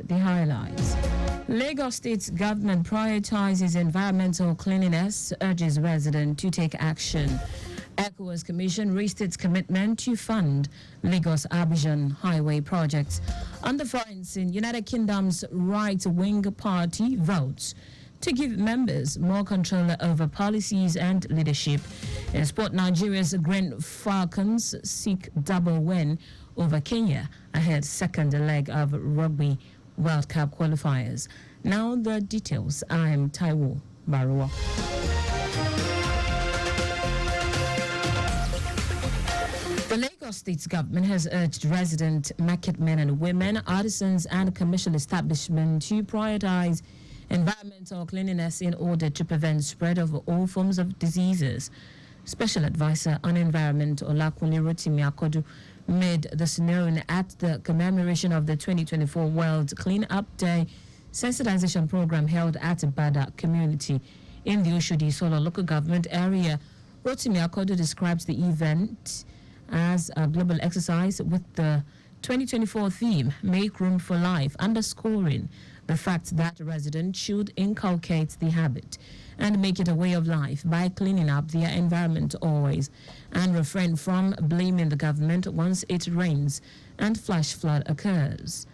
the highlights. Lagos State government prioritizes environmental cleanliness, urges residents to take action. ECOWAS Commission raised its commitment to fund Lagos-Abidjan highway projects. On the foreign scene, United Kingdom's right-wing party votes to give members more control over policies and leadership. In sport, Nigeria's Green Falcons seek double win over Kenya ahead second leg of Rugby World Cup qualifiers. Now the details. I'm Taiwo Baruwa. The Lagos State government has urged resident market men and women, artisans and commercial establishments to prioritize environmental cleanliness in order to prevent spread of all forms of diseases. Special Advisor on Environment Olakunle Rotimi Akodu made the scenario at the commemoration of the 2024 World Clean Up Day sensitization program held at Bada community in the Oshodi Solo local government area. Rotimi Akodu describes the event as a global exercise with the 2024 theme, Make Room for Life, underscoring the fact that residents should inculcate the habit and make it a way of life by cleaning up their environment always and refrain from blaming the government once it rains and flash flood occurs.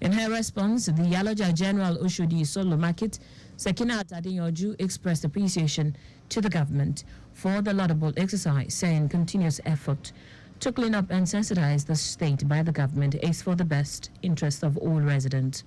In her response, the Yaloja General Oshodi Solo Market, Sekinat Adeyoju, expressed appreciation to the government for the laudable exercise, saying continuous effort to clean up and sensitize the state by the government is for the best interest of all residents.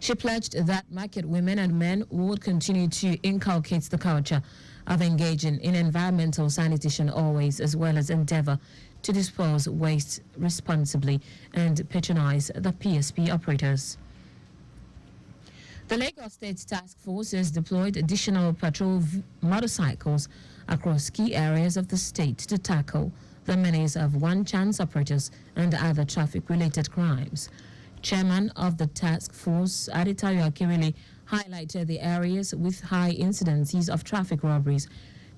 She pledged that market women and men would continue to inculcate the culture of engaging in environmental sanitation always, as well as endeavor to dispose waste responsibly and patronize the PSP operators. The Lagos State Task Force has deployed additional patrol motorcycles across key areas of the state to tackle the menace of one-chance operators and other traffic-related crimes. Chairman of the task force, Adetayo Akirile, highlighted the areas with high incidences of traffic robberies,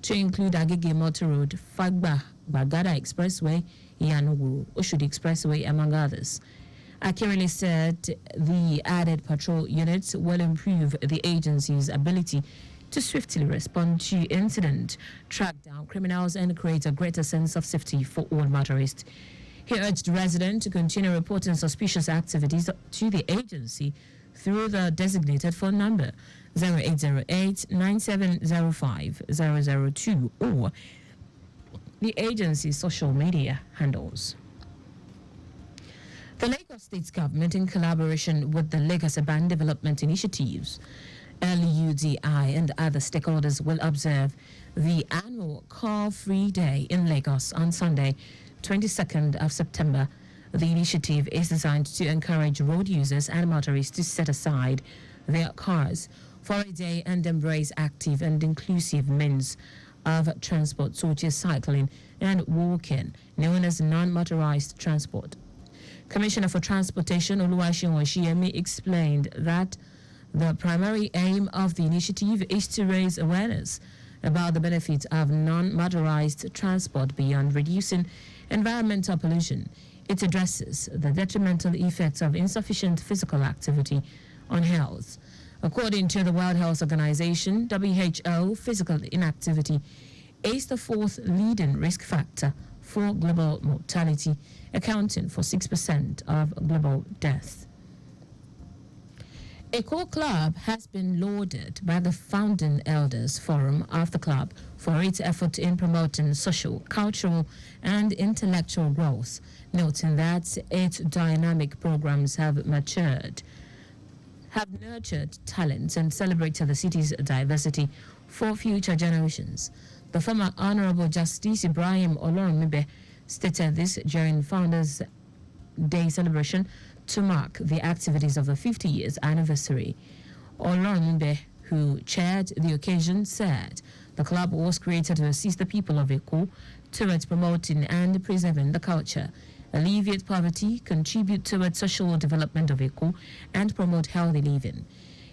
to include Agege Motor Road, Fagba, Bagada Expressway, Yanuguru, Oshodi Expressway, among others. Akirile said the added patrol units will improve the agency's ability to swiftly respond to incidents, track down criminals, and create a greater sense of safety for all motorists. He urged residents to continue reporting suspicious activities to the agency through the designated phone number 0808-9705-002 or the agency's social media handles. The Lagos State government, in collaboration with the Lagos Urban Development Initiatives, LUDI, and other stakeholders, will observe the annual Car-Free Day in Lagos on Sunday, 22nd of September. The initiative is designed to encourage road users and motorists to set aside their cars for a day and embrace active and inclusive means of transport, such as cycling and walking, known as non-motorized transport. Commissioner for Transportation Oluwaseun Oshiemi explained that the primary aim of the initiative is to raise awareness about the benefits of non-motorized transport beyond reducing environmental pollution. It addresses the detrimental effects of insufficient physical activity on health. According to the World Health Organization, WHO, physical inactivity is the fourth leading risk factor for global mortality, accounting for 6% of global death. Eco Club has been lauded by the Founding Elders Forum of the club for its effort in promoting social, cultural, and intellectual growth, noting that its dynamic programs have nurtured talents and celebrated the city's diversity for future generations. The former Honorable Justice Ibrahim Olorunmibe stated this during Founders Day celebration to mark the activities of the 50 years anniversary. Olorunmibe, who chaired the occasion, said the club was created to assist the people of Eko towards promoting and preserving the culture, alleviate poverty, contribute towards social development of Eko, and promote healthy living.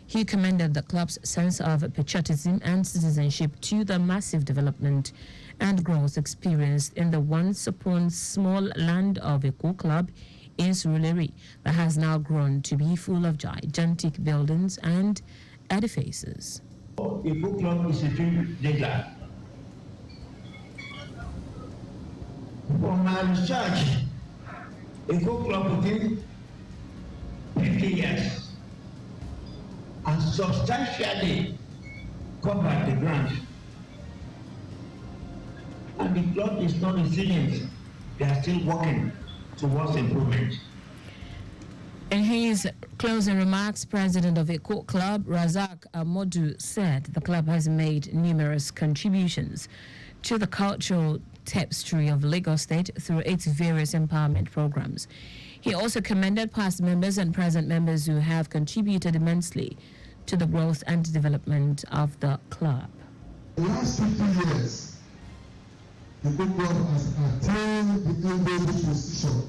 He commended the club's sense of patriotism and citizenship to the massive development and growth experienced in the once upon small land of Eko Club in Surulere that has now grown to be full of gigantic buildings and edifices. A book club is a tribute data. From my research, a book club within 50 years and substantially covered the ground. And the club is not resilient. They are still working towards improvement. In his closing remarks, President of Eco Club, Razak Amodu, said the club has made numerous contributions to the cultural tapestry of Lagos State through its various empowerment programs. He also commended past members and present members who have contributed immensely to the growth and development of the club. In the last 50 years, the Eco Club has attained the enviable position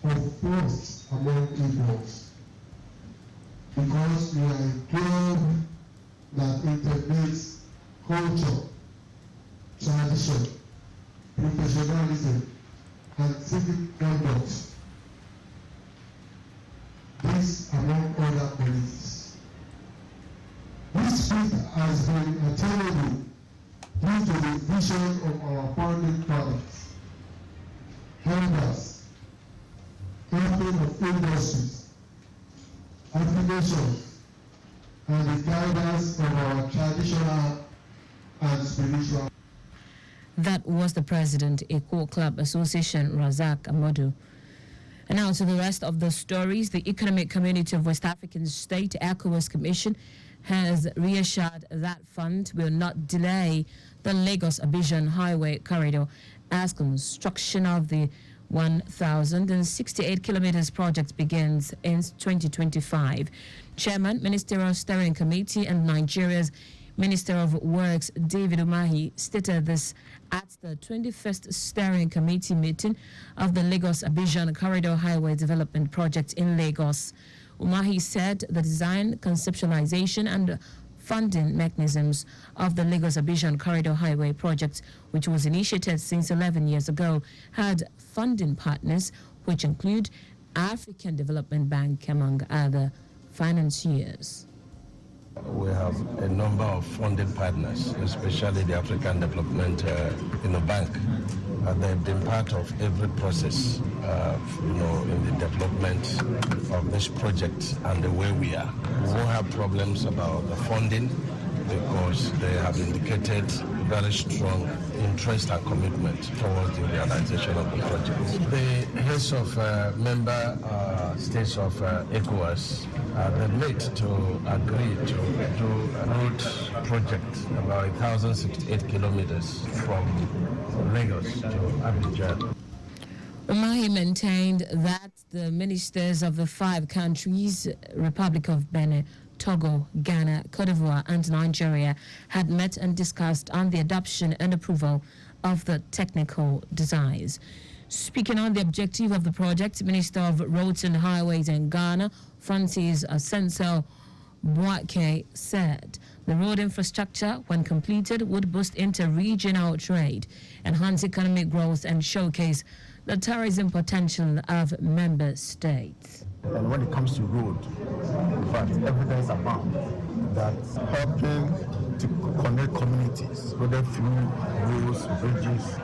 of first among equals because we are a club that integrates culture, tradition, professionalism, and civic conduct. This among other qualities. This feat has been attainable due to the vision of our founding fathers, elders, captain of industries, affirmations, and the guidance of our traditional and spiritual. That was the President, Eco Club Association, Razak Amodu. And now to the rest of the stories. The Economic Community of West African State, ECOWAS Commission, has reassured that fund will not delay the Lagos-Abidjan Highway Corridor as construction of the 1,068 kilometers project begins in 2025. Chairman, Ministerial Steering Committee and Nigeria's Minister of Works, David Umahi, stated this at the 21st Steering Committee meeting of the Lagos-Abidjan Corridor Highway Development Project in Lagos. Umahi said the design, conceptualization and funding mechanisms of the Lagos-Abidjan Corridor Highway project, which was initiated since 11 years ago, had funding partners, which include African Development Bank, among other financiers. We have a number of funding partners, especially the African Development Bank. They've been part of every process, in the development of this project and the way we are. We won't have problems about the funding because they have indicated very strong interest and commitment towards the realization of the project. The heads of member states of ECOWAS they made to agree to do a road project about 1,068 kilometers from Lagos to Abidjan. Umahi maintained that the ministers of the 5 countries, Republic of Benin, Togo, Ghana, Cote d'Ivoire and Nigeria, had met and discussed on the adoption and approval of the technical designs. Speaking on the objective of the project, Minister of Roads and Highways in Ghana, Francis Asensio Boake, said the road infrastructure, when completed, would boost inter-regional trade, enhance economic growth and showcase the tourism potential of member states. And when it comes to road, in fact, evidence abound that helping to connect communities, whether through roads, bridges,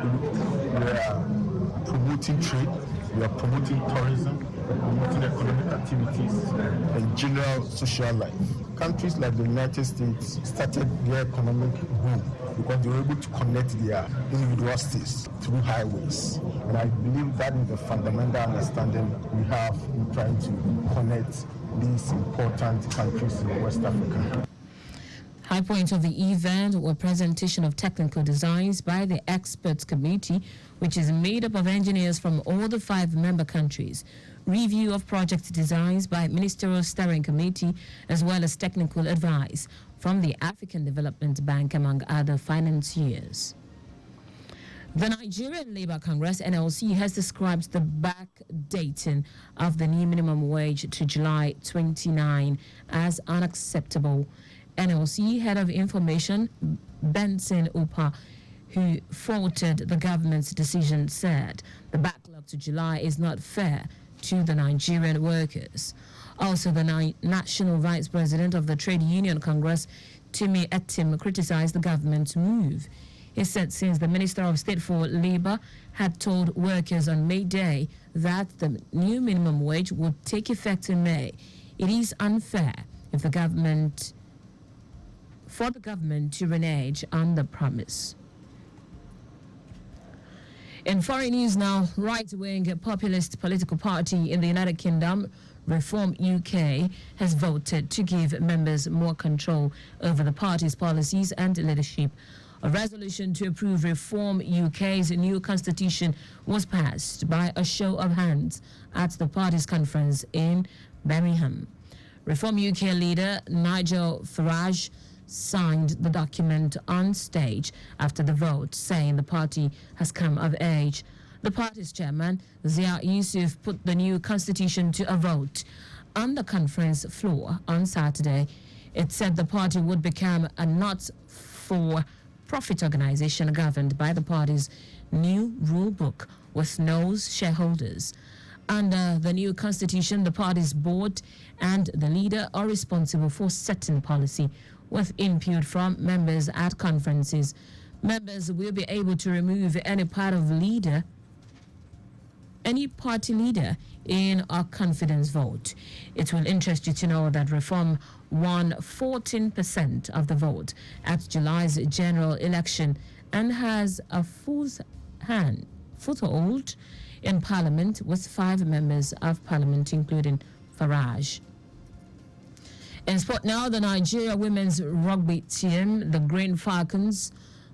we are promoting trade, we are promoting tourism, we are promoting economic activities, and general social life. Countries like the United States started their economic boom because they were able to connect their individual states through highways. And I believe that is the fundamental understanding we have in trying to connect these important countries in West Africa. High points of the event were presentation of technical designs by the experts committee, which is made up of engineers from all the 5 member countries, review of project designs by Ministerial Steering Committee, as well as technical advice from the African Development Bank, among other financiers. The Nigerian Labour Congress, NLC, has described the backdating of the new minimum wage to July 29 as unacceptable. NLC Head of Information, Benson Upa, who faulted the government's decision, said the backlog to July is not fair to the Nigerian workers. Also, the National Vice President of the Trade Union Congress, Timi Etim, criticized the government's move. He said since the Minister of State for Labour had told workers on May Day that the new minimum wage would take effect in May, it is unfair for the government to renege on the promise. In foreign news now, right-wing populist political party in the United Kingdom, Reform UK, has voted to give members more control over the party's policies and leadership. A resolution to approve Reform UK's new constitution was passed by a show of hands at the party's conference in Birmingham. Reform UK leader Nigel Farage signed the document on stage after the vote, saying the party has come of age. The party's chairman, Zia Yusuf, put the new constitution to a vote on the conference floor on Saturday. It said the party would become a not-for-profit organization governed by the party's new rule book with no shareholders. Under the new constitution, the party's board and the leader are responsible for setting policy with input from members at conferences. Members will be able to remove any party leader in a confidence vote. It will interest you to know that Reform won 14% of the vote at July's general election and has a foothold in Parliament with 5 members of Parliament, including Farage. In sport now, the Nigeria women's rugby team, the Green Falcons,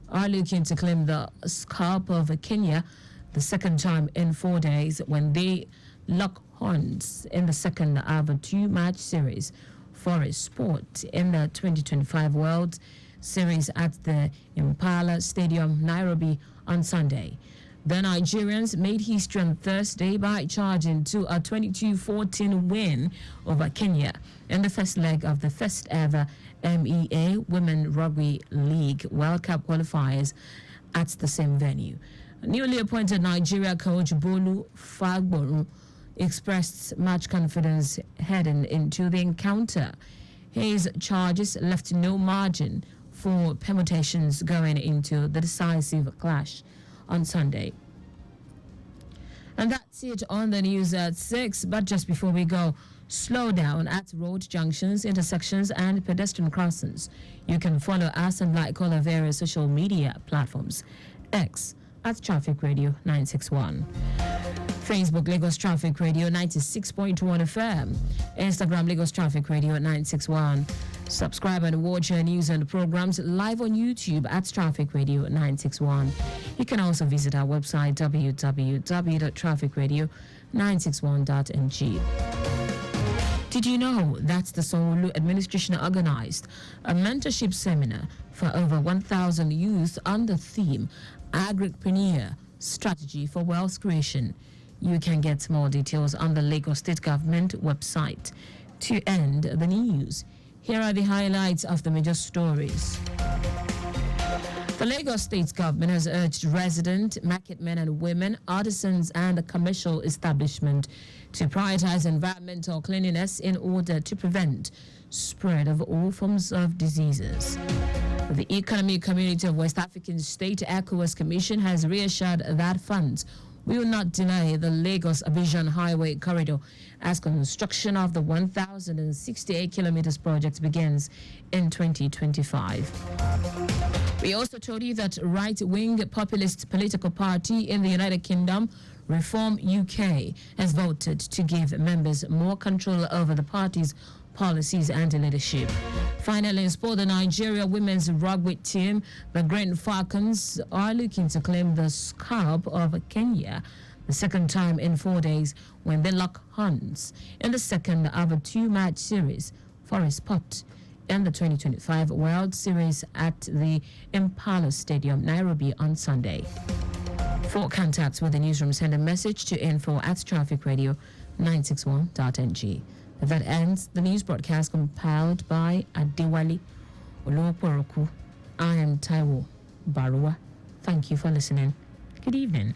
are looking to claim the scalp of Kenya the second time in 4 days when they lock horns in the second of a 2-match series for a sport in the 2025 World Series at the Impala Stadium, Nairobi, on Sunday. The Nigerians made history on Thursday by charging to a 22-14 win over Kenya in the first leg of the first ever MEA Women Rugby League World Cup qualifiers at the same venue. Newly appointed Nigeria coach Bolu Fagboru expressed much confidence heading into the encounter. His charges left no margin for permutations going into the decisive clash on Sunday. And that's it on the news at 6. But just before we go, slow down at road junctions, intersections, and pedestrian crossings. You can follow us and like all our various social media platforms. X at Traffic Radio 961. Facebook Lagos Traffic Radio 96.1 FM. Instagram Lagos Traffic Radio 961. Subscribe and watch our news and programs live on YouTube at Traffic Radio 961. You can also visit our website www.trafficradio961.ng. Did you know that the Sanwo-Olu administration organized a mentorship seminar for over 1,000 youth on the theme Agripreneur Strategy for Wealth Creation? You can get more details on the Lagos State Government website. To end the news, here are the highlights of the major stories. The Lagos State Government has urged resident, market men and women, artisans and commercial establishment to prioritize environmental cleanliness in order to prevent spread of all forms of diseases. The Economic Community of West African State ECOWAS Commission has reassured that funds will not delay the Lagos-Abidjan Highway Corridor as construction of the 1,068 kilometers project begins in 2025. We also told you that right-wing populist political party in the United Kingdom, Reform UK, has voted to give members more control over the party's policies and leadership. Finally, in sport, the Nigeria women's rugby team, the Green Falcons, are looking to claim the scalp of Kenya the second time in 4 days when they lock horns in the second of a 2-match series for a spot in the 2025 World Series at the Impala Stadium, Nairobi, on Sunday. For contacts with the newsroom, send a message to info@trafficradio961.ng. That ends the news broadcast compiled by Adewale Oloporoku. I am Taiwo Baruwa. Thank you for listening. Good evening.